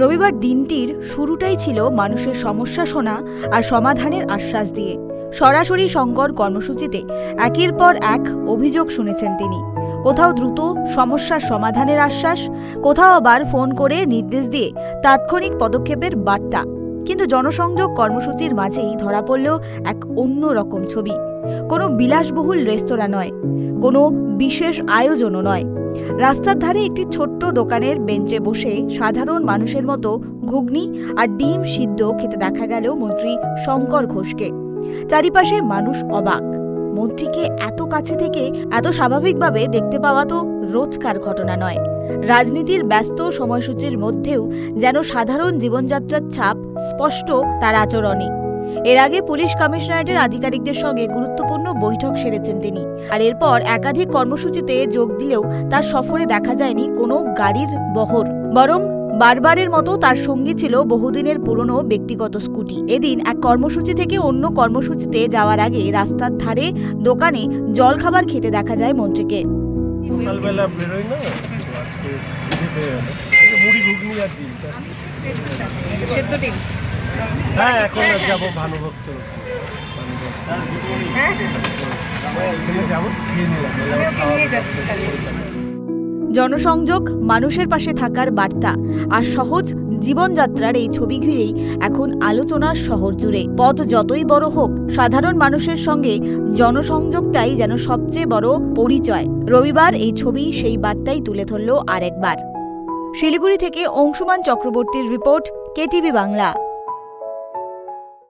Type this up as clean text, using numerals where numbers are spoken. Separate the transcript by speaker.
Speaker 1: রবিবার দিনটির শুরুটাই ছিল মানুষের সমস্যা শোনা আর সমাধানের আশ্বাস দিয়ে। সরাসরি শঙ্কর কর্মসূচিতে একের পর এক অভিযোগ শুনেছেন তিনি। কোথাও দ্রুত সমস্যার সমাধানের আশ্বাস, কোথাও আবার ফোন করে নির্দেশ দিয়ে তাৎক্ষণিক পদক্ষেপের বার্তা। কিন্তু জনসংযোগ কর্মসূচির মাঝেই ধরা পড়ল এক অন্যরকম ছবি। কোনো বিলাসবহুল রেস্তোরাঁ নয়, কোনো বিশেষ আয়োজনও নয়। রাস্তার ধারে একটি ছোট্ট দোকানের বেঞ্চে বসে সাধারণ মানুষের মতো ঘুগনি আর ডিম সিদ্ধ খেতে দেখা গেল মন্ত্রী শঙ্কর ঘোষকে। চারিপাশে মানুষ অবাক। মন্ত্রীকে এত কাছে থেকে এত স্বাভাবিকভাবে দেখতে পাওয়া তো রোজকার ঘটনা নয়। রাজনীতির ব্যস্ত সময়সূচির মধ্যেও যেন সাধারণ জীবনযাত্রার ছাপ স্পষ্ট তার আচরণে। এর আগে পুলিশ কমিশনারেটের আধিকারিকদের সঙ্গে গুরুত্বপূর্ণ বৈঠক সেরেছেন তিনি। আর এরপর একাধিক কর্মসূচিতে যোগ দিলেও তার সফরে দেখা যায়নি কোনো গাড়ির বহর, বরং বারবারের মতো তার সঙ্গী ছিল বহুদিনের পুরনো ব্যক্তিগত স্কুটি। এদিন এক কর্মসূচি থেকে অন্য কর্মসূচিতে যাওয়ার আগে রাস্তার ধারে দোকানে জলখাবার খেতে দেখা যায় মন্ত্রীকে।
Speaker 2: সকালবেলা বেরোই না, আজকে মুড়ি ঘুগনি আর ডিম
Speaker 3: সেদ্ধ ডিম।
Speaker 2: হ্যাঁ, এখন যাবো ভানুভক্ত
Speaker 1: জনসংযোগ, মানুষের পাশে থাকার বার্তা আর সহজ জীবনযাত্রার এই ছবি ঘিরেই এখন আলোচনার শহর জুড়ে। পথ যতই বড় হোক, সাধারণ মানুষের সঙ্গে জনসংযোগটাই যেন সবচেয়ে বড় পরিচয়। রবিবার এই ছবি সেই বার্তাই তুলে ধরল আরেকবার। শিলিগুড়ি থেকে অংশুমান চক্রবর্তীর রিপোর্ট, কেটিভি বাংলা।